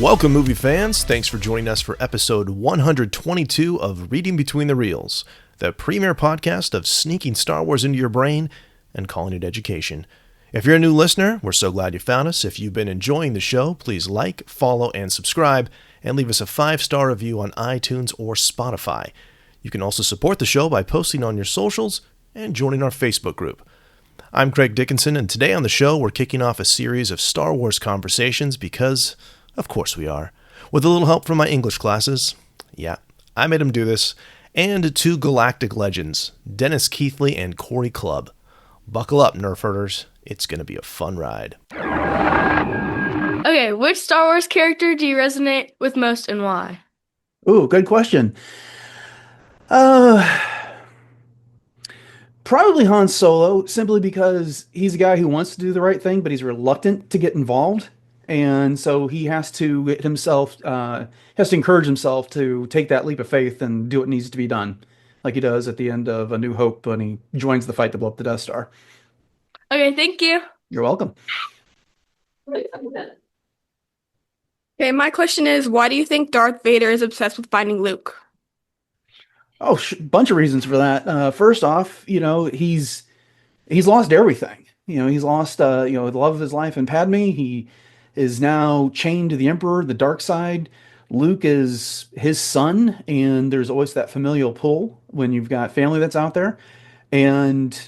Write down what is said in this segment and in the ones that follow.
Welcome, movie fans. Thanks for joining us for episode 122 of Reading Between the Reels, the premier podcast of sneaking Star Wars into your brain and calling it education. If you're a new listener, we're so glad you found us. If you've been enjoying the show, please like, follow, and subscribe, and leave us a 5-star review on iTunes or Spotify. You can also support the show by posting on your socials and joining our Facebook group. I'm Craig Dickinson, and today on the show, we're kicking off a series of Star Wars conversations because, of course we are, with a little help from my English classes. Yeah, I made them do this, and two galactic legends, Dennis Keithley and Cory Clubb. Buckle up, Nerf herders. It's going to be a fun ride. Okay, which Star Wars character do you resonate with most and why? Ooh, good question. Probably Han Solo, simply because he's a guy who wants to do the right thing, but he's reluctant to get involved. And so he has to get himself, has to encourage himself to take that leap of faith and do what needs to be done, like he does at the end of A New Hope when he joins the fight to blow up the Death Star. Okay, thank you. You're welcome. Okay, my question is, why do you think Darth Vader is obsessed with finding Luke? Oh, bunch of reasons for that. First off, he's lost everything. He's lost the love of his life in Padme. He is now chained to the Emperor, the dark side. Luke is his son, and there's always that familial pull when you've got family that's out there. And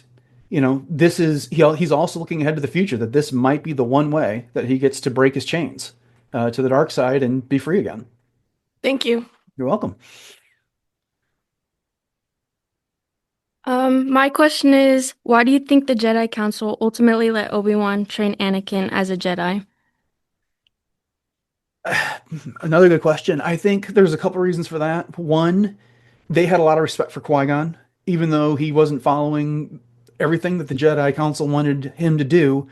he's also looking ahead to the future, that this might be the one way that he gets to break his chains to the dark side and be free again. Thank you. You're welcome. My question is, why do you think the Jedi Council ultimately let Obi-Wan train Anakin as a Jedi? Another good question. I think there's a couple reasons for that. One, they had a lot of respect for Qui-Gon, even though he wasn't following everything that the Jedi Council wanted him to do.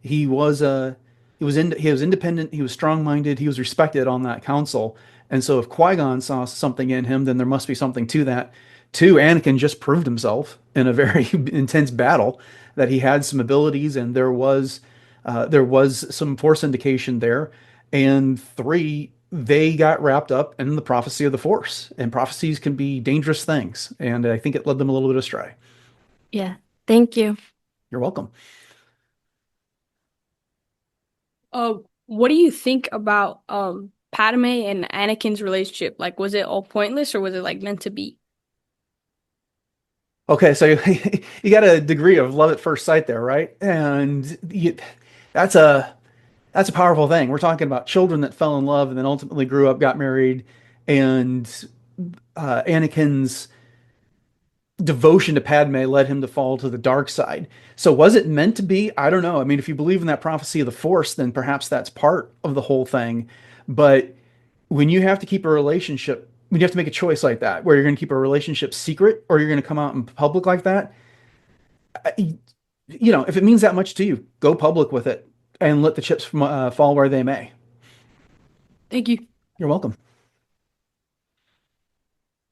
He was independent, he was strong-minded, he was respected on that council. And so if Qui-Gon saw something in him, then there must be something to that. Two, Anakin just proved himself in a very intense battle that he had some abilities, and there was some Force indication there. And three, they got wrapped up in the prophecy of the Force, and prophecies can be dangerous things, and I think it led them a little bit astray. Yeah, thank you. You're welcome. What do you think about Padme and Anakin's relationship? Like, was it all pointless or was it like meant to be? Okay, so you got a degree of love at first sight there, right? And that's a powerful thing. We're talking about children that fell in love and then ultimately grew up, got married, and Anakin's devotion to Padme led him to fall to the dark side. So was it meant to be? I don't know. I mean, if you believe in that prophecy of the Force, then perhaps that's part of the whole thing. But when you have to keep a relationship, when you have to make a choice like that, where you're going to keep a relationship secret or you're going to come out in public like that, if it means that much to you, go public with it and let the chips fall where they may. Thank you. You're welcome.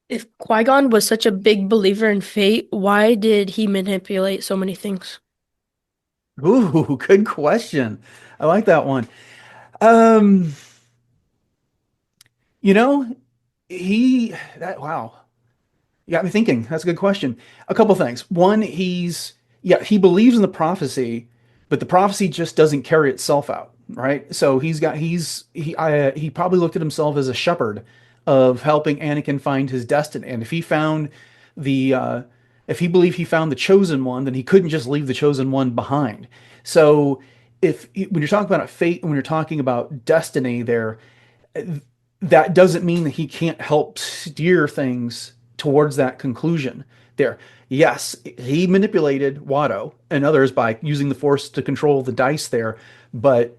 If Qui-Gon was such a big believer in fate, why did he manipulate so many things? Ooh, good question. I like that one. You know, wow. You got me thinking. That's a good question. A couple things. One, he believes in the prophecy, but the prophecy just doesn't carry itself out, right? So he probably looked at himself as a shepherd of helping Anakin find his destiny. And the if he believed he found the chosen one, then he couldn't just leave the chosen one behind. So when you're talking about fate, when you're talking about destiny there, that doesn't mean that he can't help steer things towards that conclusion there. Yes, he manipulated Watto and others by using the Force to control the dice there, but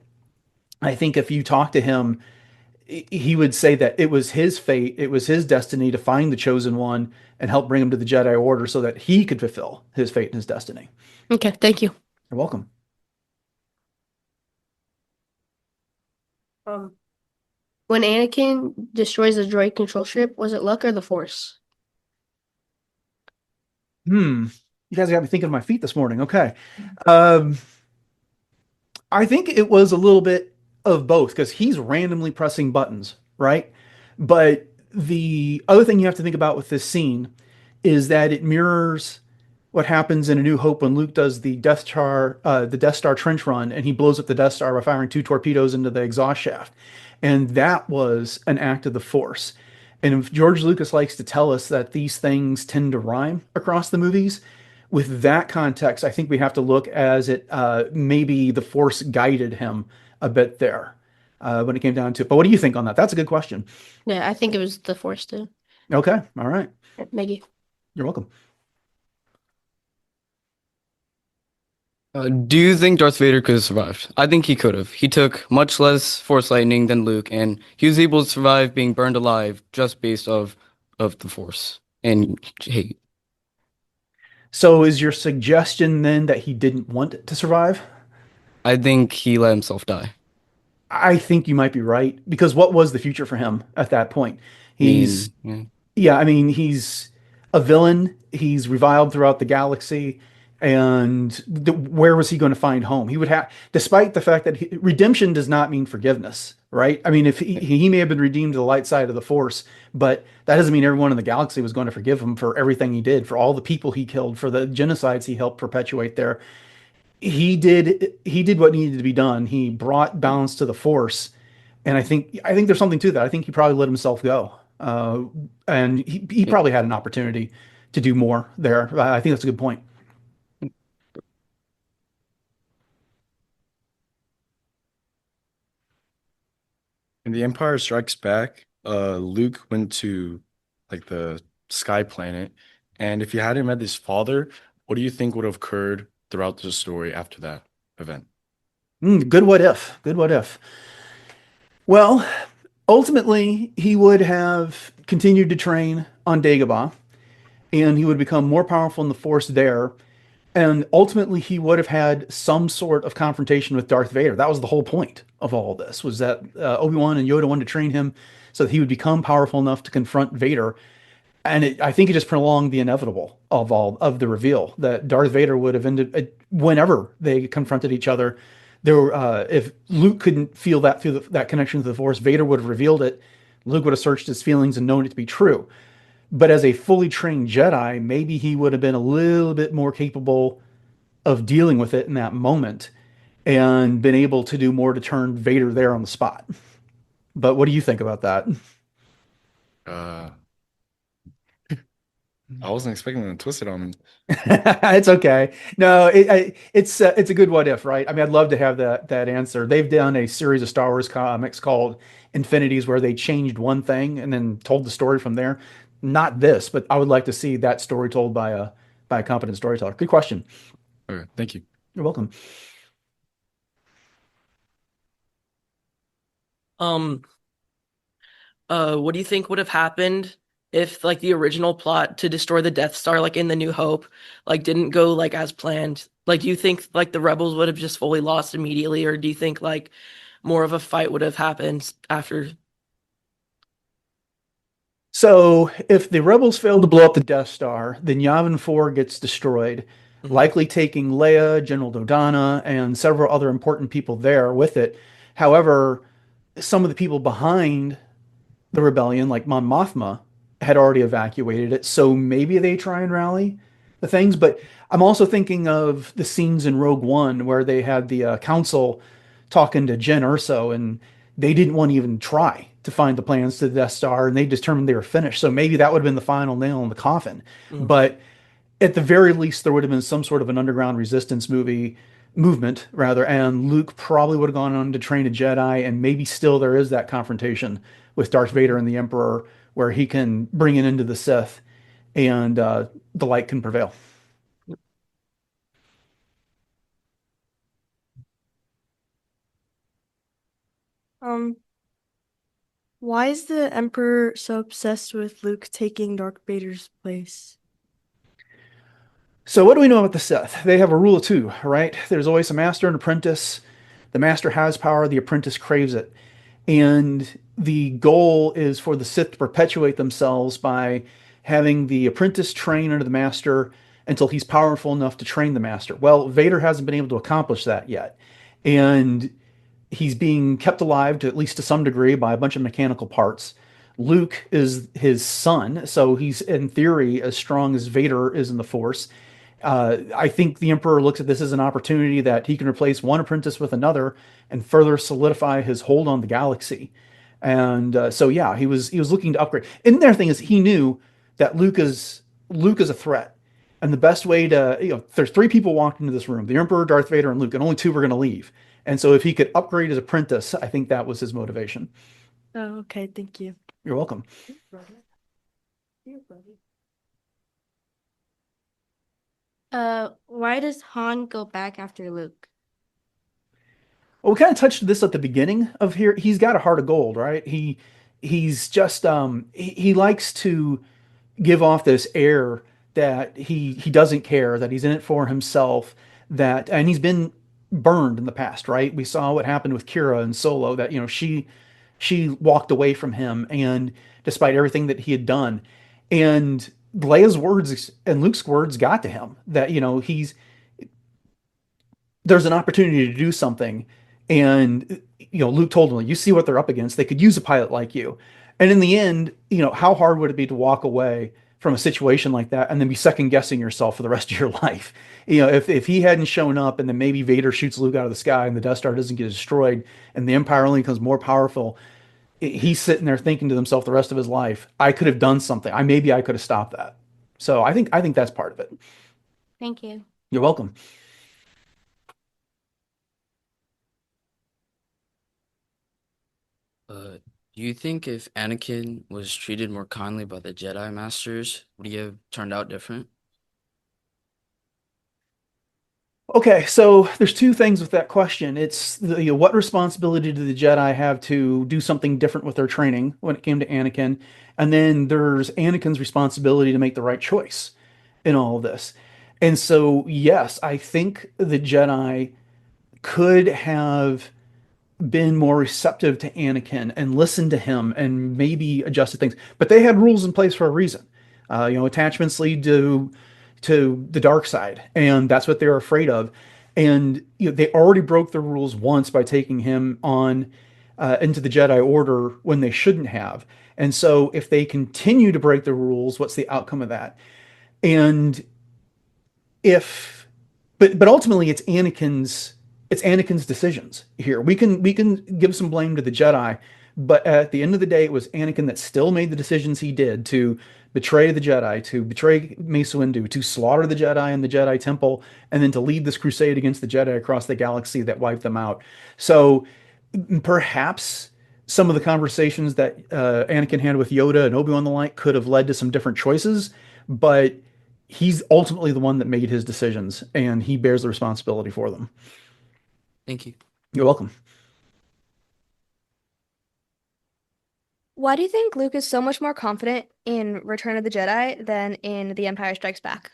I think if you talk to him, he would say that it was his fate, it was his destiny to find the chosen one and help bring him to the Jedi Order so that he could fulfill his fate and his destiny. Okay, thank you. You're welcome. When Anakin destroys the droid control ship, was it luck or the Force? You guys got me thinking of my feet this morning. Okay. I think it was a little bit of both because he's randomly pressing buttons, right? But the other thing you have to think about with this scene is that it mirrors what happens in A New Hope when Luke does the Death Star trench run, and he blows up the Death Star by firing two torpedoes into the exhaust shaft, and that was an act of the Force. And if George Lucas likes to tell us that these things tend to rhyme across the movies, with that context, I think we have to look as it maybe the Force guided him a bit there when it came down to it. But what do you think on that? That's a good question. Yeah, I think it was the Force too. Okay, all right, Maggie. you're welcome. Do you think Darth Vader could have survived? I think he could have. He took much less Force lightning than Luke, and he was able to survive being burned alive just based of the Force and hate. So is your suggestion then that he didn't want to survive? I think he let himself die. I think you might be right because what was the future for him at that point? I He's mean, yeah. Yeah, I mean, he's a villain. He's reviled throughout the galaxy. And where was he going to find home? He would have, despite the fact that redemption does not mean forgiveness, right? I mean, if he may have been redeemed to the light side of the Force, but that doesn't mean everyone in the galaxy was going to forgive him for everything he did, for all the people he killed, for the genocides he helped perpetuate there. He did what needed to be done. He brought balance to the Force, and I think there's something to that. I think he probably let himself go, and he probably had an opportunity to do more there. I think that's a good point. In The Empire Strikes Back, Luke went to like the sky planet, and if he hadn't met his father, what do you think would have occurred throughout the story after that event? Good what if. Good what if. Well, ultimately, he would have continued to train on Dagobah, and he would become more powerful in the Force there. And ultimately, he would have had some sort of confrontation with Darth Vader. That was the whole point of all this, was that Obi-Wan and Yoda wanted to train him so that he would become powerful enough to confront Vader. And I think it just prolonged the inevitable of all of the reveal that Darth Vader would have ended whenever they confronted each other. If Luke couldn't feel that through that connection to the Force, Vader would have revealed it. Luke would have searched his feelings and known it to be true. But as a fully trained Jedi, maybe he would have been a little bit more capable of dealing with it in that moment and been able to do more to turn Vader there on the spot. But what do you think about that? Uh, I wasn't expecting them to twist it on me. It's okay. No, it's a good what if, right? I mean, I'd love to have that answer. They've done a series of Star Wars comics called Infinities where they changed one thing and then told the story from there. Not this, but I would like to see that story told by a competent storyteller. Good question. Okay, thank you. You're welcome. Um, what do you think would have happened if like the original plot to destroy the Death Star, like in The New Hope, like didn't go like as planned? Like, do you think like the rebels would have just fully lost immediately, or do you think like more of a fight would have happened after? So if the rebels fail to blow up the Death Star, then Yavin 4 gets destroyed, Mhm. likely taking Leia, General Dodonna, and several other important people there with it. However, some of the people behind the rebellion, like Mon Mothma, had already evacuated it. So maybe they try and rally the things. But I'm also thinking of the scenes in Rogue One where they had the council talking to Jen Erso, and they didn't want to even try to find the plans to the Death Star, and they determined they were finished. So maybe that would have been the final nail in the coffin. Mhm. But at the very least, there would have been some sort of an underground resistance movement rather, and Luke probably would have gone on to train a Jedi, and maybe still there is that confrontation with Darth Vader and the Emperor where he can bring it into the Sith, and the light can prevail. Um, why is the Emperor so obsessed with Luke taking Darth Vader's place? So what do we know about the Sith? They have a rule of two, right? There's always a master and apprentice. The master has power, the apprentice craves it. And the goal is for the Sith to perpetuate themselves by having the apprentice train under the master until he's powerful enough to train the master. Well, Vader hasn't been able to accomplish that yet. And he's being kept alive to at least to some degree by a bunch of mechanical parts. Luke is his son, so he's in theory as strong as Vader is in the Force. I think the Emperor looks at this as an opportunity that he can replace one apprentice with another and further solidify his hold on the galaxy. And so yeah, he was looking to upgrade. And their thing is he knew that Luke is a threat. And the best way to, there's three people walked into this room, the Emperor, Darth Vader, and Luke, and only two were going to leave. And so if he could upgrade his apprentice, I think that was his motivation. Oh, okay, thank you. You're welcome. Why does Han go back after Luke? Well, we kind of touched this at the beginning of here. He's got a heart of gold, right? He's just he likes to give off this air that he doesn't care, that he's in it for himself, and he's been burned in the past, right? We saw what happened with Kira and Solo, that she walked away from him, and despite everything that he had done, and Leia's words and Luke's words got to him, that there's an opportunity to do something. And Luke told him, you see what they're up against, they could use a pilot like you. And in the end, how hard would it be to walk away from a situation like that and then be second guessing yourself for the rest of your life? If he hadn't shown up, and then maybe Vader shoots Luke out of the sky and the Death Star doesn't get destroyed and the Empire only becomes more powerful, he's sitting there thinking to himself the rest of his life, I could have done something. Maybe I could have stopped that. So I think that's part of it. Thank you. You're welcome. Do you think if Anakin was treated more kindly by the Jedi Masters, would he have turned out different? Okay, so there's two things with that question. It's what responsibility do the Jedi have to do something different with their training when it came to Anakin, and then there's Anakin's responsibility to make the right choice in all of this. And so, yes, I think the Jedi could have been more receptive to Anakin and listened to him and maybe adjusted things. But they had rules in place for a reason. Attachments lead to the dark side, and that's what they were afraid of. And they already broke the rules once by taking him on into the Jedi Order when they shouldn't have. And so if they continue to break the rules, what's the outcome of that? And if but ultimately it's Anakin's decisions here. We can give some blame to the Jedi, but at the end of the day, it was Anakin that still made the decisions he did to betray the Jedi, to betray Mace Windu, to slaughter the Jedi in the Jedi Temple, and then to lead this crusade against the Jedi across the galaxy that wiped them out. So perhaps some of the conversations that Anakin had with Yoda and Obi-Wan and the like could have led to some different choices, but he's ultimately the one that made his decisions, and he bears the responsibility for them. Thank you. You're welcome. Why do you think Luke is so much more confident in Return of the Jedi than in The Empire Strikes Back?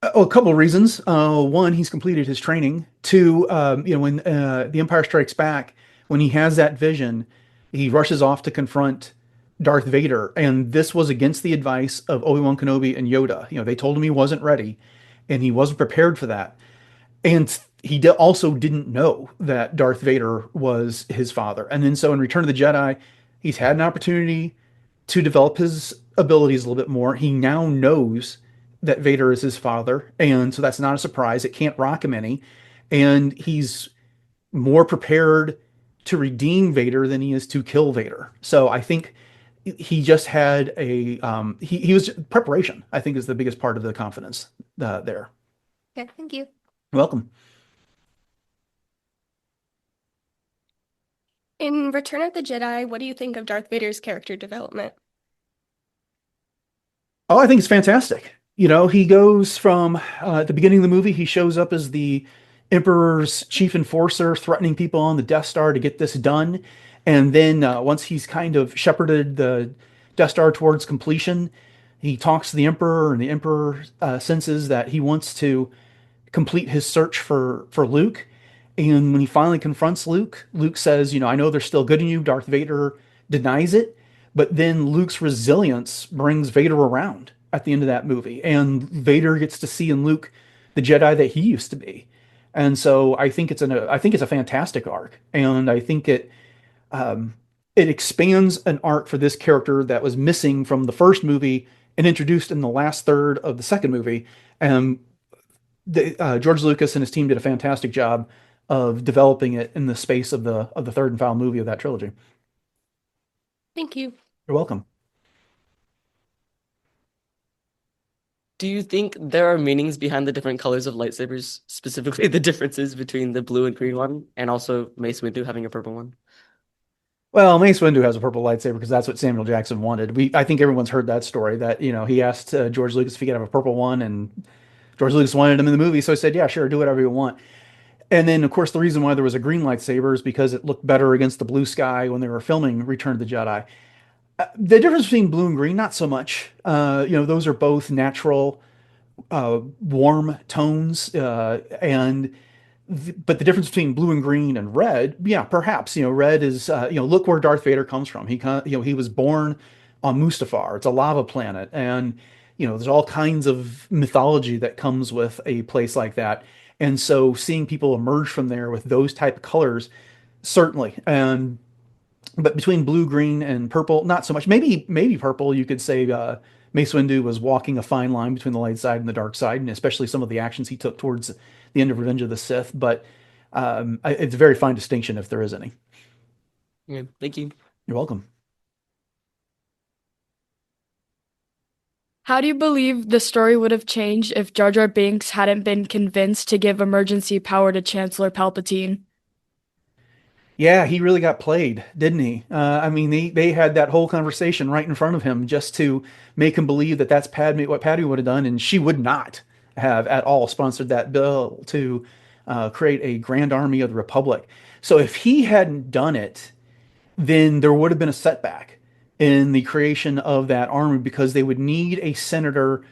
A couple of reasons. One, he's completed his training. Two, when The Empire Strikes Back, when he has that vision, he rushes off to confront Darth Vader, and this was against the advice of Obi-Wan Kenobi and Yoda. They told him he wasn't ready, and he wasn't prepared for that. And he also didn't know that Darth Vader was his father. And then so in Return of the Jedi, he's had an opportunity to develop his abilities a little bit more. He now knows that Vader is his father, and so that's not a surprise. It can't rock him any. And he's more prepared to redeem Vader than he is to kill Vader. So I think he just had he was preparation, I think, is the biggest part of the confidence there. Okay, thank you. Welcome. In Return of the Jedi, what do you think of Darth Vader's character development? Oh, I think it's fantastic. He goes from at the beginning of the movie, he shows up as the Emperor's chief enforcer, threatening people on the Death Star to get this done. And then once he's kind of shepherded the Death Star towards completion, he talks to the Emperor, and the Emperor senses that he wants to complete his search for Luke. And when he finally confronts Luke, Luke says, I know there's still good in you. Darth Vader denies it. But then Luke's resilience brings Vader around at the end of that movie. And Vader gets to see in Luke the Jedi that he used to be. And so I think it's a fantastic arc, and I think um, it expands an arc for this character that was missing from the first movie and introduced in the last third of the second movie. And George Lucas and his team did a fantastic job of developing it in the space of the third and final movie of that trilogy. Thank you. You're welcome. Do you think there are meanings behind the different colors of lightsabers, specifically the differences between the blue and green one, and also Mace Windu having a purple one? Well, Mace Windu has a purple lightsaber because that's what Samuel Jackson wanted. I think everyone's heard that story that, he asked George Lucas if he could have a purple one, and George Lucas wanted him in the movie, so he said, "Yeah, sure, do whatever you want." And then, of course, the reason why there was a green lightsaber is because it looked better against the blue sky when they were filming Return of the Jedi. The difference between blue and green, not so much. Those are both natural, warm tones, but the difference between blue and green and red, yeah, perhaps. Red is, look where Darth Vader comes from. He was born on Mustafar. It's a lava planet, and there's all kinds of mythology that comes with a place like that. And so, seeing people emerge from there with those type of colors, certainly. And but between blue, green, and purple, not so much. Maybe purple. You could say Mace Windu was walking a fine line between the light side and the dark side, and especially some of the actions he took towards the end of Revenge of the Sith. But it's a very fine distinction if there is any. Yeah, thank you. You're welcome. How do you believe the story would have changed if Jar Jar Binks hadn't been convinced to give emergency power to Chancellor Palpatine? Yeah, he really got played, didn't he? I mean, they had that whole conversation right in front of him just to make him believe that that's what Padme would have done, and she would not have at all sponsored that bill to create a Grand Army of the Republic. So if he hadn't done it, then there would have been a setback in the creation of that army because they would need a senator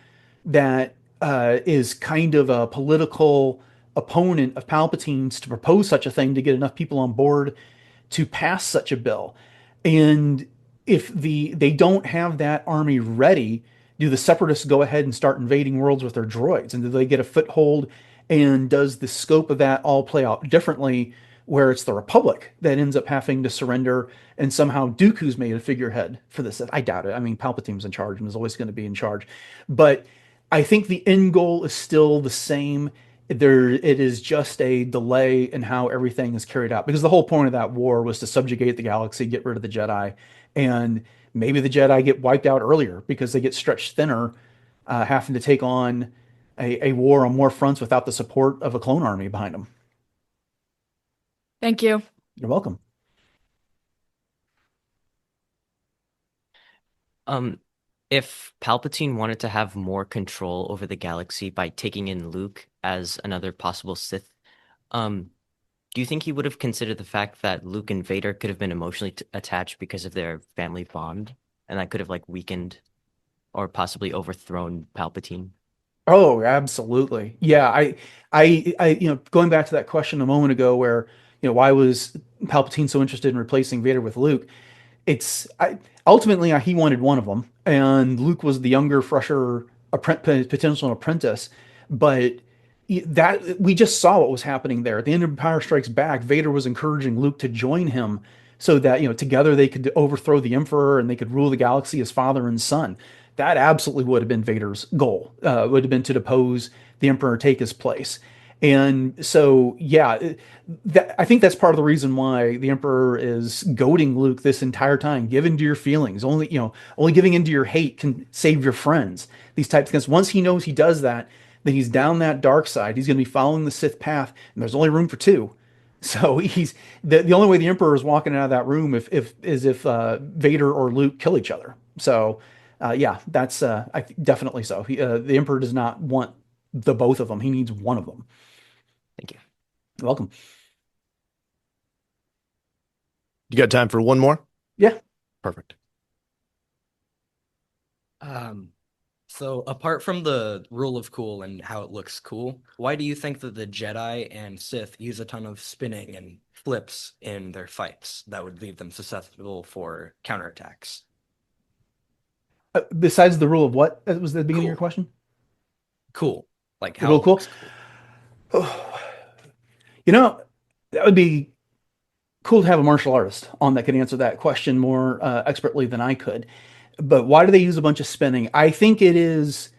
that is kind of a political opponent of Palpatine's to propose such a thing to get enough people on board to pass such a bill. And if they don't have that army ready, do the separatists go ahead and start invading worlds with their droids? And do they get a foothold? And does the scope of that all play out differently where it's the Republic that ends up having to surrender and somehow Dooku's made a figurehead for this? I doubt it. I mean, Palpatine's in charge and is always going to be in charge. But I think the end goal is still the same. It is just a delay in how everything is carried out because the whole point of that war was to subjugate the galaxy, get rid of the Jedi, and maybe the Jedi get wiped out earlier because they get stretched thinner, having to take on a war on more fronts without the support of a clone army behind them. Thank you. You're welcome. If Palpatine wanted to have more control over the galaxy by taking in Luke as another possible Sith, do you think he would have considered the fact that Luke and Vader could have been emotionally attached because of their family bond, and that could have weakened or possibly overthrown Palpatine? Oh, absolutely. Yeah, going back to that question a moment ago, where why was Palpatine so interested in replacing Vader with Luke? Ultimately he wanted one of them, and Luke was the younger, fresher potential apprentice. But that we just saw what was happening there at the end of Empire Strikes Back. Vader was encouraging Luke to join him so that together they could overthrow the Emperor and they could rule the galaxy as father and son. That absolutely would have been Vader's goal. Would have been to depose the Emperor, take his place. And so, yeah, I think that's part of the reason why the Emperor is goading Luke this entire time. Give into your feelings. Only giving into your hate can save your friends. These types of things. Once he knows he does that, then he's down that dark side. He's going to be following the Sith path, and there's only room for two. So he's the only way the Emperor is walking out of that room if Vader or Luke kill each other. So, yeah, that's definitely so. The Emperor does not want the both of them. He needs one of them. Thank you. You're welcome. You got time for one more? Yeah. Perfect. So apart from the rule of cool and how it looks cool, why do you think that the Jedi and Sith use a ton of spinning and flips in their fights that would leave them susceptible for counterattacks? Besides the rule of what? That was the beginning of your question? Cool. Like The how rule it cool? looks cool. You know, that would be cool to have a martial artist on that could answer that question more expertly than I could. But why do they use a bunch of spinning? I think it is,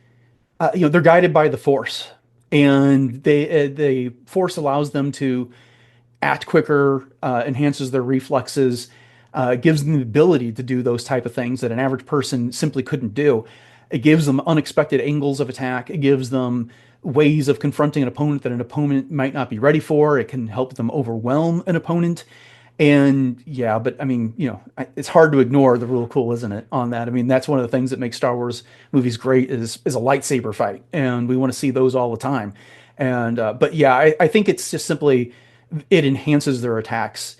they're guided by the Force, and the Force allows them to act quicker, enhances their reflexes, gives them the ability to do those type of things that an average person simply couldn't do. It gives them unexpected angles of attack. It gives them ways of confronting an opponent that an opponent might not be ready for. It can help them overwhelm an opponent. And yeah, but I mean, it's hard to ignore the rule of cool, isn't it? On that, I mean, that's one of the things that makes Star Wars movies great is a lightsaber fight, and we want to see those all the time. And but yeah, I think it's just simply it enhances their attacks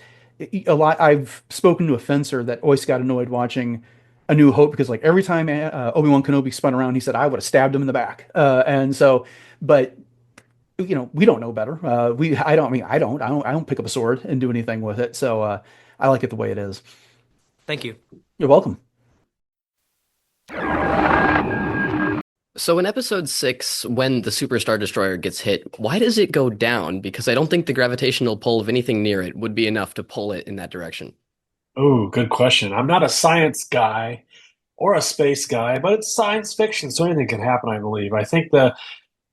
a lot. I've spoken to a fencer that always got annoyed watching A New Hope because like every time Obi-Wan Kenobi spun around, he said I would have stabbed him in the back. And so, but we don't know better. I don't pick up a sword and do anything with it. So I like it the way it is. Thank you. You're welcome. So in episode 6, when the Super Star Destroyer gets hit, why does it go down? Because I don't think the gravitational pull of anything near it would be enough to pull it in that direction. Oh, good question. I'm not a science guy or a space guy, but it's science fiction, so anything can happen, I believe. I think the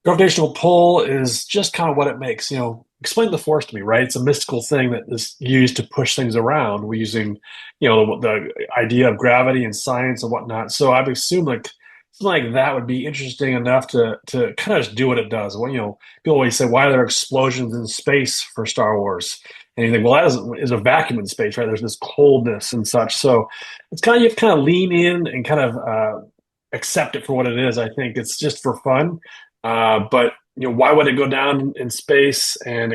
gravitational pull is just kind of what it makes. Explain the force to me, right? It's a mystical thing that is used to push things around. We're using, the idea of gravity and science and whatnot. So I've assumed like something like that would be interesting enough to kind of just do what it does. Well, people always say, why are there explosions in space for Star Wars? And you think, well, that is a vacuum in space, right? There's this coldness and such. So it's kind of, you have to kind of lean in and kind of accept it for what it is. I think it's just for fun. But why would it go down in space? And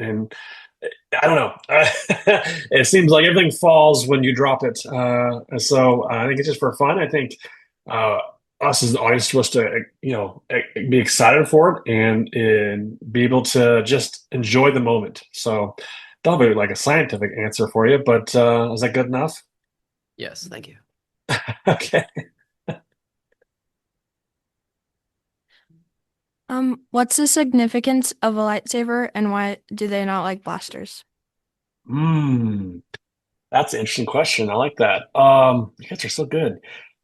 I don't know. It seems like everything falls when you drop it. So I think it's just for fun. I think us as the audience supposed to be excited for it and be able to just enjoy the moment. So that'll be like a scientific answer for you. But is that good enough? Yes, thank you. Okay. What's the significance of a lightsaber and why do they not like blasters? That's an interesting question. I like that. You guys are so good.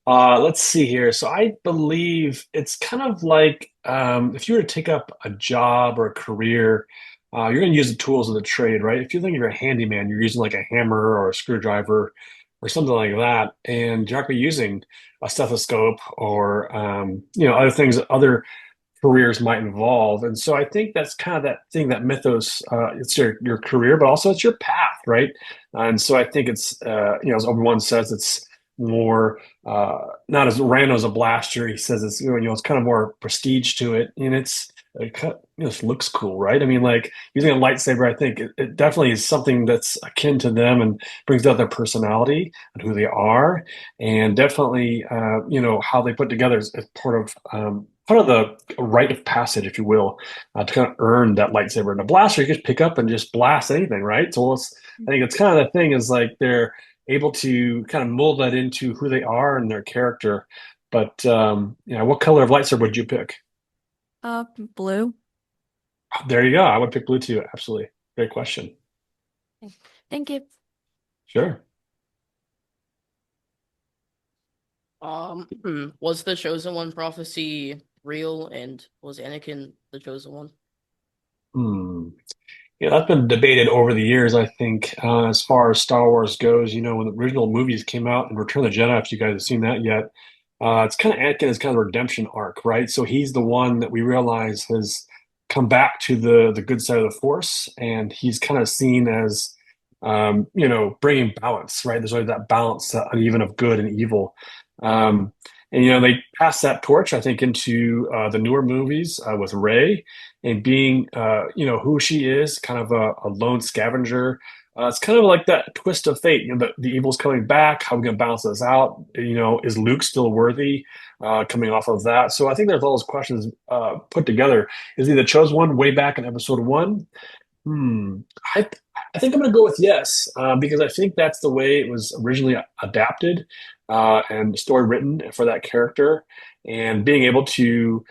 Let's see here. So I believe it's kind of like if you were to take up a job or a career, you're going to use the tools of the trade, right? If you think you're a handyman, you're using like a hammer or a screwdriver or something like that, and you're not going to be using a stethoscope or other things that other careers might involve. And so I think that's kind of that thing, that mythos. It's your career, but also it's your path, right? And so I think it's as Obi-Wan says, it's more not as random as a blaster. He says it's it's kind of more prestige to it, and it looks cool, right? I mean, like using a lightsaber, I think it definitely is something that's akin to them and brings out their personality and who they are, and definitely how they put together is part of the rite of passage, if you will, to kind of earn that lightsaber. And a blaster, you just pick up and just blast anything, right? So I think it's kind of the thing is like they're able to kind of mold that into who they are and their character. But what color of lightsaber would you pick? Blue. There you go. I would pick blue too. Absolutely. Great question. Thank you. Sure. Was the Chosen One prophecy real, and was Anakin the Chosen One? Yeah, that's been debated over the years, I think, as far as Star Wars goes. When the original movies came out and Return of the Jedi, if you guys have seen that yet, it's kind of Anakin is kind of a redemption arc, right? So he's the one that we realize has come back to the good side of the Force, and he's kind of seen as, bringing balance, right? There's always that balance, uneven of good and evil. And they passed that torch, I think, into the newer movies with Rey and being, who she is, kind of a lone scavenger. It's kind of like that twist of fate. The evil's coming back. How are we going to balance this out? Is Luke still worthy? Coming off of that, so I think there's all those questions put together. Is he the chosen one way back in Episode 1? I think I'm going to go with yes, because I think that's the way it was originally adapted and the story written for that character, and being able to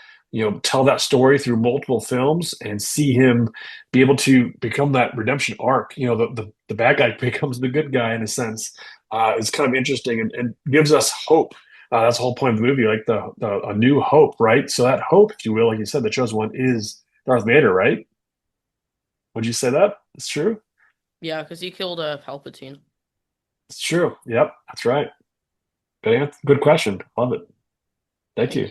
tell that story through multiple films and see him be able to become that redemption arc. The bad guy becomes the good guy in a sense. Is kind of interesting and gives us hope. That's the whole point of the movie, like the a new hope, right? So that hope, if you will, like you said, the chosen one is Darth Vader, right? Would you say that? It's true? Yeah, because he killed Palpatine. It's true. Yep, that's right. Good answer. Good question. Love it. Thank you.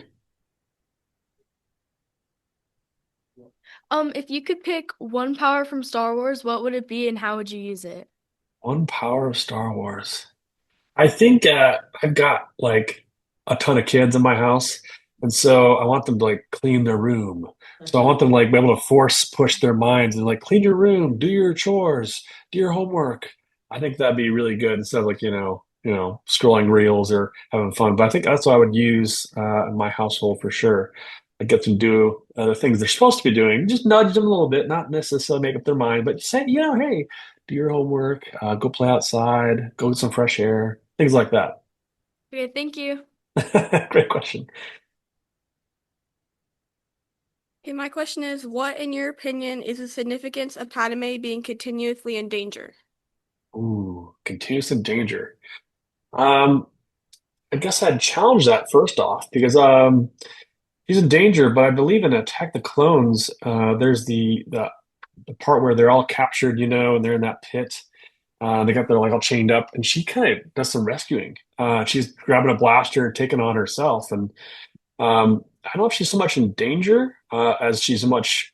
If you could pick one power from Star Wars, what would it be and how would you use it? One power of Star Wars. I think I've got like a ton of kids in my house, and so I want them to like clean their room. So I want them to like be able to force push their minds and like clean your room, do your chores, do your homework. I think that'd be really good instead of like scrolling reels or having fun. But I think that's what I would use in my household for sure. I get them to do the things they're supposed to be doing. Just nudge them a little bit, not necessarily make up their mind, but say, hey, do your homework, go play outside, go get some fresh air, things like that. Okay, thank you. Great question. Okay, my question is, what, in your opinion, is the significance of Padme being continuously in danger? Ooh, continuous in danger. I guess I'd challenge that first off because he's in danger, but I believe in Attack the Clones, there's the part where they're all captured, and they're in that pit. They got their like all chained up, and she kind of does some rescuing. She's grabbing a blaster and taking on herself, and I don't know if she's so much in danger as she's much.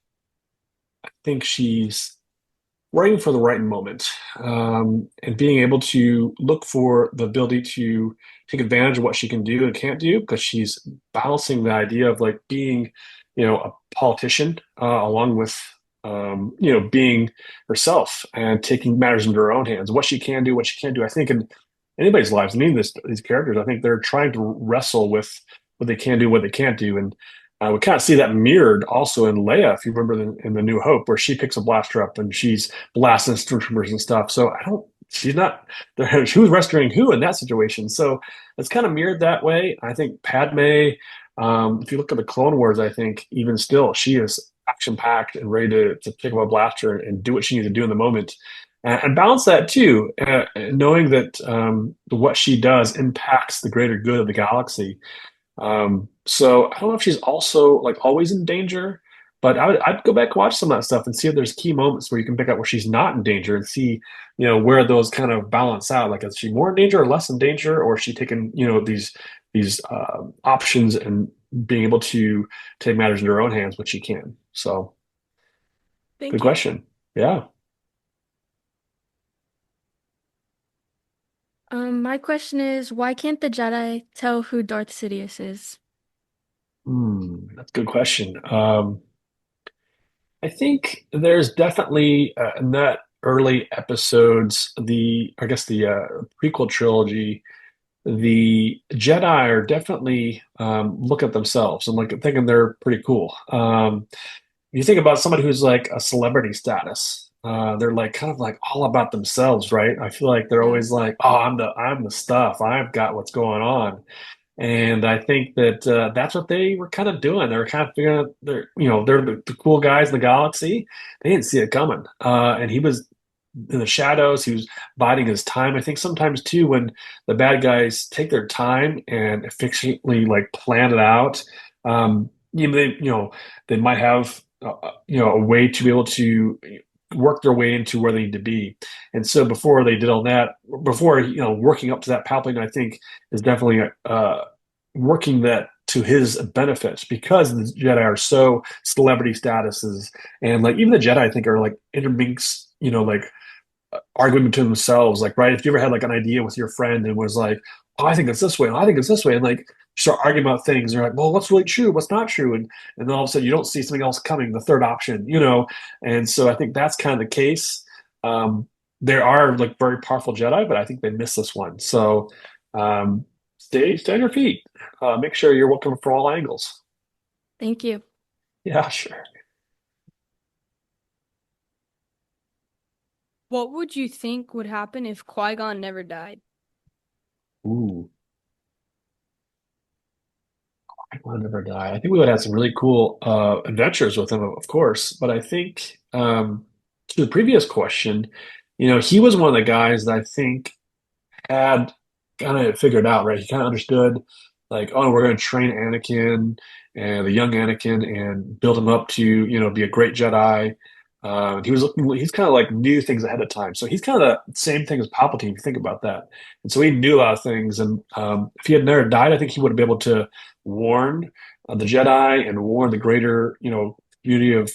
I think she's waiting for the right moment and being able to look for the ability to take advantage of what she can do and can't do because she's balancing the idea of like being, a politician along with, being herself and taking matters into her own hands, what she can do, what she can't do. I think in anybody's lives, I mean, these characters, I think they're trying to wrestle with what they can do, what they can't do. And we kind of see that mirrored also in Leia, if you remember in the New Hope, where she picks a blaster up and she's blasting stormtroopers and stuff. So she's not, who's rescuing who in that situation. So it's kind of mirrored that way. I think Padme, if you look at the Clone Wars, I think even still, she is action packed and ready to pick up a blaster and do what she needs to do in the moment. And balance that too, knowing that what she does impacts the greater good of the galaxy. So I don't know if she's also like always in danger, but I'd go back and watch some of that stuff and see if there's key moments where you can pick out where she's not in danger and see, where those kind of balance out. Like, is she more in danger or less in danger, or is she taking, these options and being able to take matters into her own hands, which she can. So, Thank good you. question. Yeah. My question is, why can't the Jedi tell who Darth Sidious is? That's a good question. I think there's definitely in that early episodes, I guess the prequel trilogy, the Jedi are definitely look at themselves and like thinking they're pretty cool. You think about somebody who's like a celebrity status. They're like kind of like all about themselves, right? I feel like they're always like, "Oh, I'm the stuff. I've got what's going on." And I think that that's what they were kind of doing. They were kind of figuring out they're the cool guys in the galaxy. They didn't see it coming. And he was in the shadows. He was biding his time. I think sometimes too, when the bad guys take their time and efficiently like plan it out, they might have a way to be able to work their way into where they need to be. And so before they did all that, before working up to that, Palpatine, I think, is definitely working that to his benefit because the Jedi are so celebrity statuses, and like even the Jedi, I think, are like interminx, like arguing between themselves. Like, right, if you ever had like an idea with your friend and was like, "Oh, I think it's this way," and I think it's this way, and like start arguing about things. They're like, "Well, what's really true? What's not true?" And then all of a sudden, you don't see something else coming, the third option, And so I think that's kind of the case. There are like very powerful Jedi, but I think they miss this one. So stay on your feet. Make sure you're looking for all angles. Thank you. Yeah, sure. What would you think would happen if Qui-Gon never died? Ooh. Will never die. I think we would have some really cool adventures with him, of course. But I think to the previous question, he was one of the guys that I think had kind of figured out, right? He kind of understood, like, oh, we're going to train Anakin and the young Anakin and build him up to, be a great Jedi. He's kind of like knew things ahead of time. So he's kind of the same thing as Palpatine, if you think about that. And so he knew a lot of things. And if he had never died, I think he would have been able to warn the Jedi and warn the greater, community of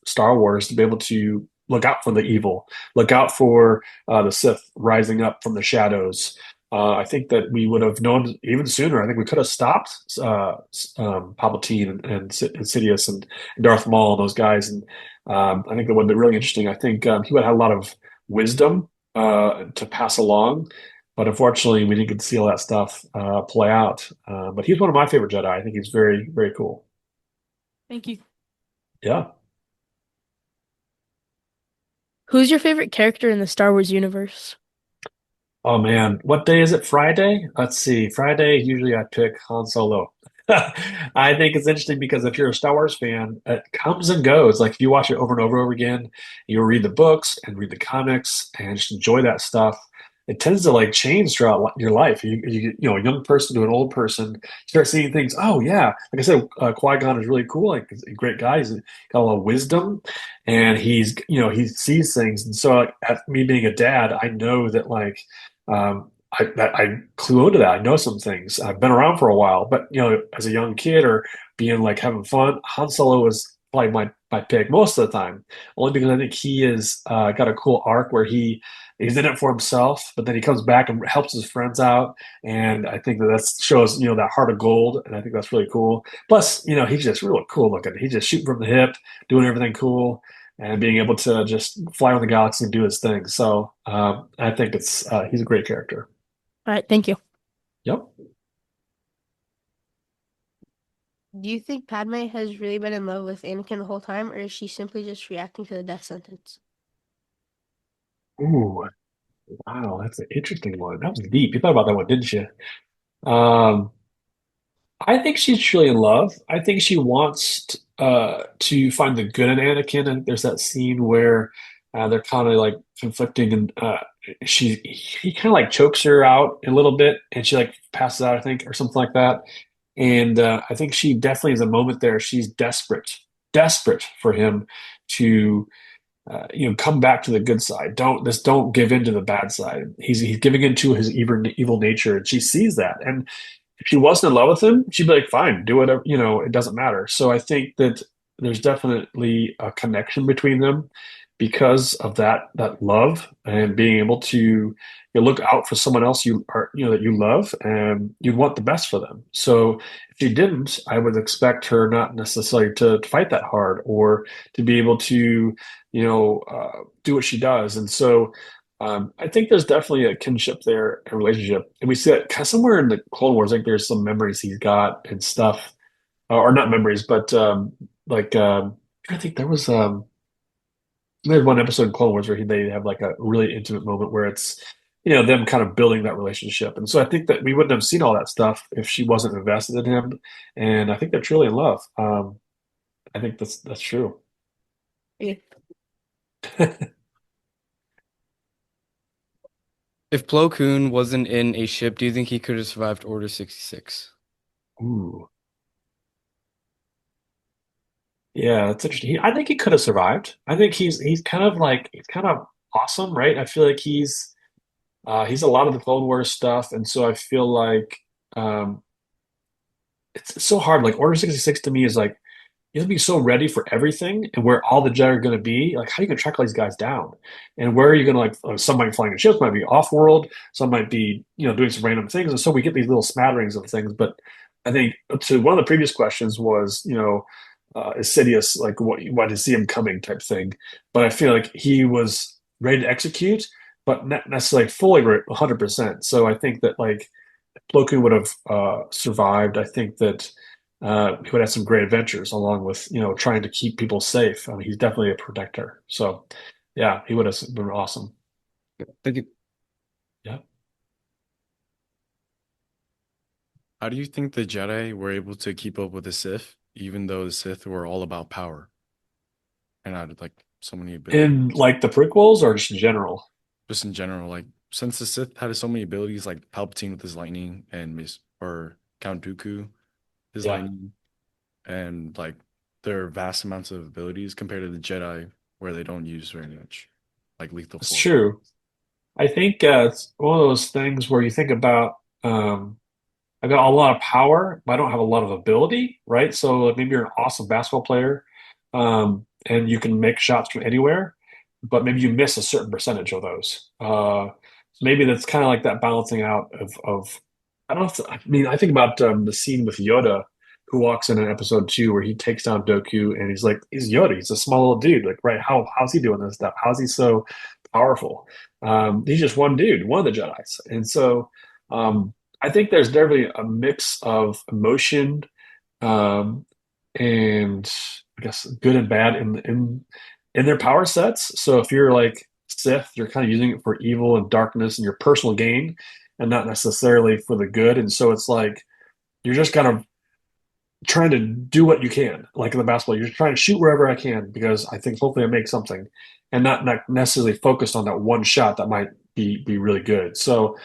Star Wars to be able to look out for the evil, look out for the Sith rising up from the shadows. I think that we would have known even sooner. I think we could have stopped Palpatine and Insidious and Darth Maul and those guys. And I think that would have been really interesting. I think he would have had a lot of wisdom to pass along. But unfortunately, we didn't get to see all that stuff play out. But he's one of my favorite Jedi. I think he's very, very cool. Thank you. Yeah. Who's your favorite character in the Star Wars universe? Oh man, what day is it? Friday? Let's see. Friday, usually I pick Han Solo. I think it's interesting because if you're a Star Wars fan, it comes and goes. Like if you watch it over and over again, you'll read the books and read the comics and just enjoy that stuff. It tends to like change throughout your life. A young person to an old person start seeing things. Oh yeah, like I said, Qui-Gon is really cool. Like he's a great guy. He's got a lot of wisdom, and he sees things. And so, like, at me being a dad, I know that I clue into that. I know some things. I've been around for a while, but as a young kid or being like having fun, Han Solo was probably my pick most of the time. Only because I think he is got a cool arc where he's in it for himself, but then he comes back and helps his friends out, and I think that shows that heart of gold, and I think that's really cool. Plus, he's just really cool looking. He's just shooting from the hip, doing everything cool and being able to just fly around the galaxy and do his thing. So I think he's a great character. All right, thank you. Yep. Do you think Padme has really been in love with Anakin the whole time, or is she simply just reacting to the death sentence? Ooh, wow, that's an interesting one. That was deep. You thought about that one, didn't you? Um, I think she's truly in love. I think she wants to find the good in Anakin. And there's that scene where they're kind of like conflicting, and he kind of like chokes her out a little bit, and she like passes out, I think, or something like that. And I think she definitely is a moment there. She's desperate for him to come back to the good side. Don't give in to the bad side. He's giving into his evil nature, and she sees that. And if she wasn't in love with him, she'd be like, fine, do whatever, it doesn't matter. So I think that there's definitely a connection between them because of that love and being able to look out for someone else that you love, and you want the best for them. So if she didn't, I would expect her not necessarily to fight that hard or to be able to do what she does. And so I think there's definitely a kinship there, a relationship, and we see that kind of somewhere in the Clone Wars. I think there's some memories he's got and stuff, or not memories, but I think there's one episode in Clone Wars where they have like a really intimate moment where it's them kind of building that relationship. And so I think that we wouldn't have seen all that stuff if she wasn't invested in him. And I think they're truly in love. I think that's true. Yeah. If Plo Koon wasn't in a ship, do you think he could have survived Order 66? Ooh. Yeah, that's interesting. I think he could have survived. I think he's kind of awesome, right? I feel like he's a lot of the Clone Wars stuff, and so I feel like um, it's so hard. Like Order 66 to me is like you have to be so ready for everything and where all the Jedi are going to be. Like, how are you going to track all these guys down? And where are you going to some might be flying in ships, might be off world, some might be doing some random things, and so we get these little smatterings of things. But I think to one of the previous questions was is Sidious like what to see him coming type thing, but I feel like he was ready to execute, but not necessarily fully 100%. So I think that like Plo Koon would have survived. I think that he would have some great adventures along with trying to keep people safe. I mean, he's definitely a protector. So yeah, he would have been awesome. Thank you. Yeah. How do you think the Jedi were able to keep up with the Sith, even though the Sith were all about power and had like so many abilities? In like the prequels or just in general? Just in general, like since the Sith had so many abilities, like Palpatine with his lightning and or Count Dooku, his Yeah, lightning, and like their vast amounts of abilities compared to the Jedi, where they don't use very much, like lethal it's force. true. I think it's one of those things where you think about, um, I got a lot of power, but I don't have a lot of ability, right? So like maybe you're an awesome basketball player, and you can make shots from anywhere, but maybe you miss a certain percentage of those. So maybe that's kind of like that balancing out of I don't know if I mean I think about the scene with Yoda who walks in episode 2 where he takes down Doku and he's like he's Yoda, he's a small little dude, like right, how's he doing this stuff? How's he so powerful? He's just one dude, one of the Jedi's, and so. I think there's definitely a mix of emotion, um, and I guess good and bad in their power sets. So if you're like Sith, you're kind of using it for evil and darkness and your personal gain, and not necessarily for the good. And so it's like you're just kind of trying to do what you can, like in the basketball. You're trying to shoot wherever I can because I think hopefully I make something, and not necessarily focused on that one shot that might be really good. So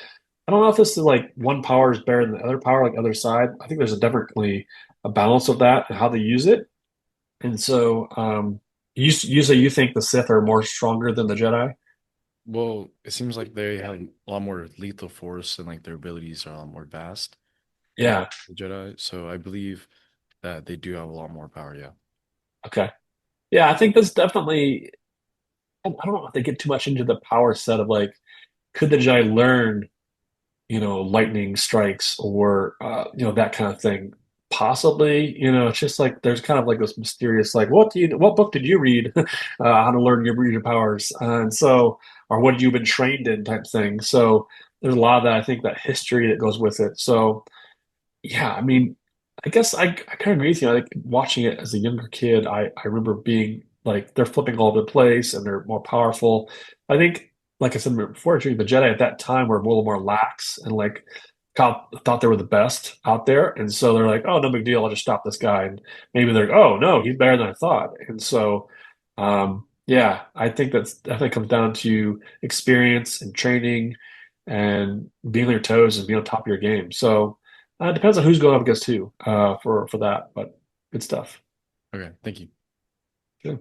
I don't know if this is like one power is better than the other power, like other side. I think there's definitely a balance of that and how they use it. And so, you say you think the Sith are more stronger than the Jedi? Well, it seems like they have a lot more lethal force and like their abilities are a lot more vast than Yeah. the Jedi. So I believe that they do have a lot more power. Yeah. Okay. Yeah, I think that's definitely. I don't know if they get too much into the power set of like, could the Jedi learn lightning strikes or that kind of thing. Possibly, it's just like there's kind of like this mysterious like what book did you read how to learn your powers and so or what have you been trained in type thing. So there's a lot of that I think that history that goes with it. So yeah, I mean, I guess I kind of agree with you. Like watching it as a younger kid, I remember being like they're flipping all over the place and they're more powerful. I think, like I said before, the Jedi at that time were a little more lax and like thought they were the best out there, and so they're like, oh, no big deal, I'll just stop this guy. And maybe they're like, oh no, he's better than I thought. And so, yeah, I think that's definitely comes down to experience and training and being on your toes and being on top of your game. So. It depends on who's going up against who for that, but good stuff. Okay. Thank you. Sure.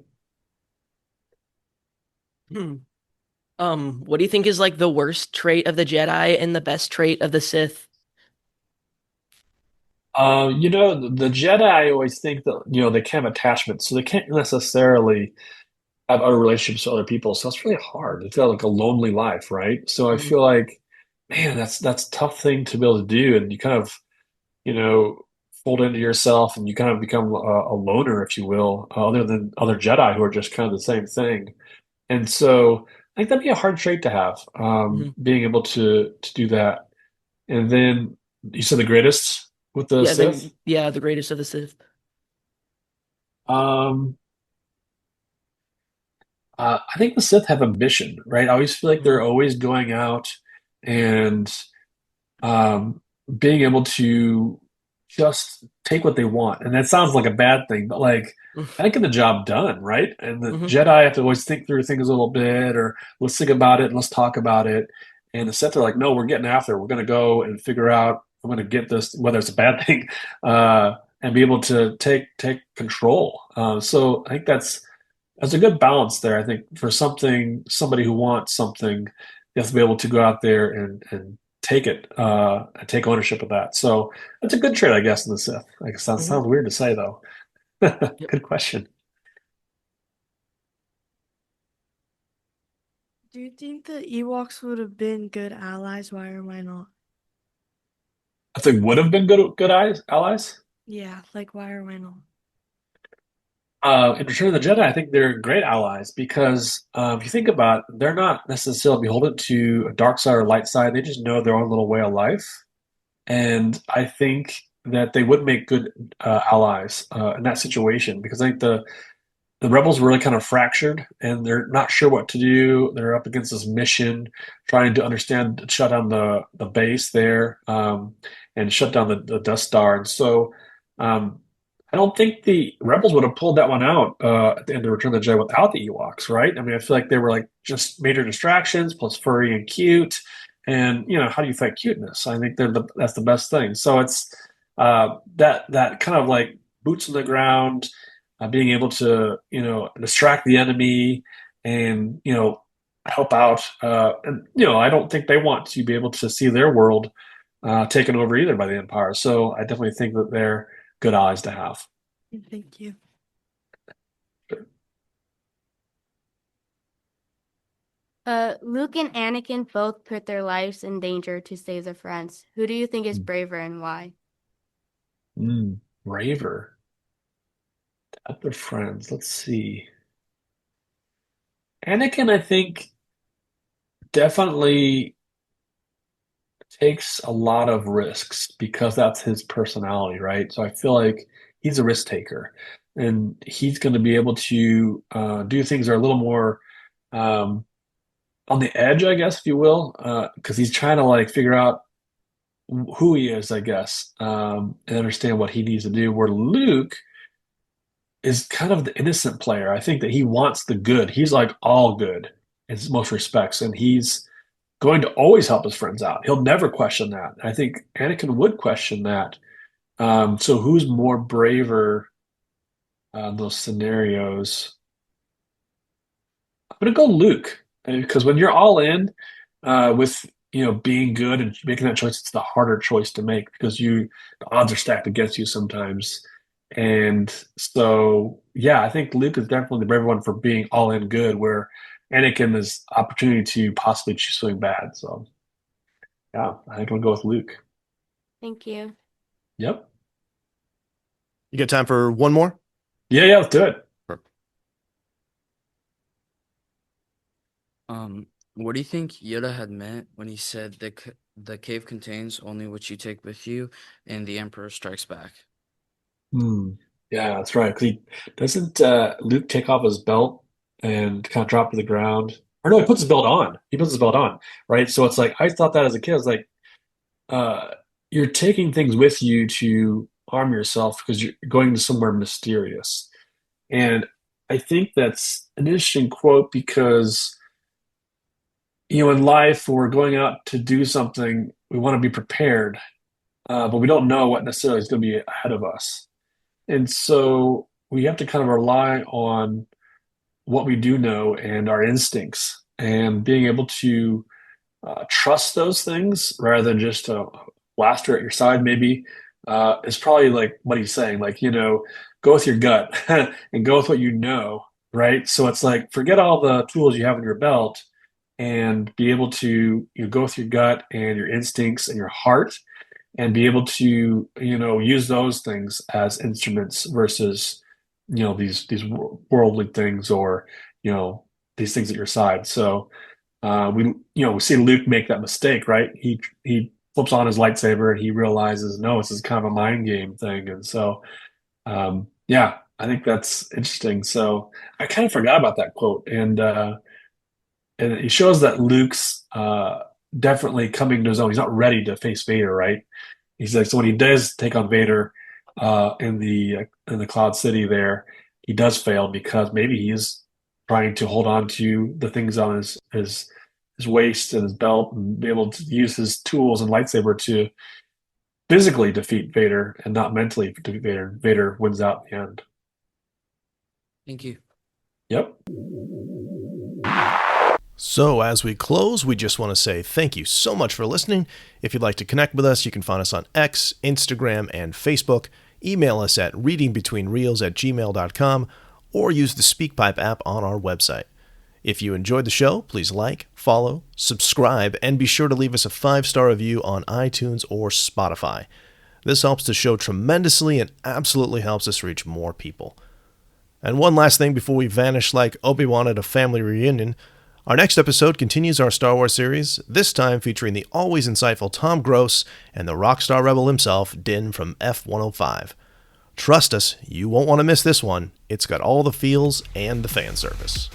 What do you think is like the worst trait of the Jedi and the best trait of the Sith? The Jedi, I always think that they can have attachments, so they can't necessarily have other relationships with other people. So it's really hard. It's got like a lonely life, right? So I Mhm. feel like, man, that's a tough thing to be able to do, and you kind of fold into yourself and you kind of become a loner, if you will, other than other Jedi who are just kind of the same thing. And so I think that'd be a hard trait to have, Mhm. being able to do that. And then you said the greatest with the Yeah, Sith. the greatest of the Sith. Um, I think the Sith have ambition, right? I always feel like they're Mhm. always going out and um, being able to just take what they want. And that sounds like a bad thing, but like I think get the job done, right? And the Mhm. Jedi have to always think through things a little bit, or let's think about it and let's talk about it. And the Sith are like, no, we're getting after it. We're going to go and figure out. I'm going to get this, whether it's a bad thing, and be able to take control. So I think that's a good balance there. I think for somebody who wants something, you have to be able to go out there and take it, and take ownership of that. So that's a good trait, I guess, in the Sith. Like, it Mhm. sounds weird to say, though. Yep. Good question. Do you think the Ewoks would have been good allies? Why or why not? I think would have been good allies. Yeah, like why or why not? In Return of the Jedi, I think they're great allies because if you think about it, they're not necessarily beholden to a dark side or light side. They just know their own little way of life. And I think that they would make good allies in that situation because I think the rebels were really kind of fractured and they're not sure what to do. They're up against this mission, trying to understand, shut down the base there, and shut down the Death Star. And so, um, I don't think the rebels would have pulled that one out at the end of Return of the Jedi without the Ewoks, right? I mean, I feel like they were like just major distractions plus furry and cute. And how do you fight cuteness? I think that's the best thing. So it's that kind of like boots on the ground, being able to distract the enemy and help out. And I don't think they want to be able to see their world taken over either by the Empire. So I definitely think that they're good allies to have. Thank you. Luke and Anakin both put their lives in danger to save their friends. Who do you think is braver and why? Braver. Other friends. Let's see. Anakin, I think, definitely takes a lot of risks because that's his personality, right? So I feel like he's a risk taker, and he's going to be able to do things that are a little more on the edge, I guess, if you will, because he's trying to like figure out who he is, I guess, and understand what he needs to do. Where Luke is kind of the innocent player. I think that he wants the good. He's like all good in most respects, and he's going to always help his friends out. He'll never question that. I think Anakin would question that. So who's more braver in those scenarios? I'm gonna go Luke because when you're all in with being good and making that choice, it's the harder choice to make because the odds are stacked against you sometimes. And so, yeah, I think Luke is definitely the braver one for being all in good, where Anakin is opportunity to possibly choose something bad. So, yeah, I think I'll go with Luke. Thank you. Yep. You got time for one more? Yeah, let's do it. What do you think Yoda had meant when he said the cave contains only what you take with you and the Emperor Strikes Back? Yeah, that's right. 'Cause he doesn't Luke take off his belt and kind of drop to the ground. Or no, he puts his belt on. He puts his belt on, right? So it's like I thought that as a kid. I was like, you're taking things with you to arm yourself because you're going to somewhere mysterious. And I think that's an interesting quote because in life, when we're going out to do something, we want to be prepared, but we don't know what necessarily is going to be ahead of us. And so we have to kind of rely on what we do know and our instincts and being able to trust those things rather than just a blaster at your side, maybe, is probably like what he's saying. Like, go with your gut and go with what you know, right? So it's like, forget all the tools you have in your belt and be able to go with your gut and your instincts and your heart and be able to use those things as instruments versus these worldly things or these things at your side. So we see Luke make that mistake, right? He flips on his lightsaber and he realizes no, this is kind of a mind game thing. And so yeah, I think that's interesting. So I kind of forgot about that quote, and it shows that Luke's definitely coming to his own. He's not ready to face Vader, right? He's like, so when he does take on Vader in the Cloud City, there he does fail because maybe he's trying to hold on to the things on his waist and his belt and be able to use his tools and lightsaber to physically defeat Vader and not mentally defeat Vader. Vader wins out in the end. Thank you. Yep. So as we close, we just want to say thank you so much for listening. If you'd like to connect with us, you can find us on X, Instagram, and Facebook. Email us at readingbetweenreels@gmail.com or use the SpeakPipe app on our website. If you enjoyed the show, please like, follow, subscribe, and be sure to leave us a 5-star review on iTunes or Spotify. This helps the show tremendously and absolutely helps us reach more people. And one last thing before we vanish like Obi-Wan at a family reunion, our next episode continues our Star Wars series, this time featuring the always insightful Tom Gross and the rockstar rebel himself, Din from F-105. Trust us, you won't want to miss this one. It's got all the feels and the fan service.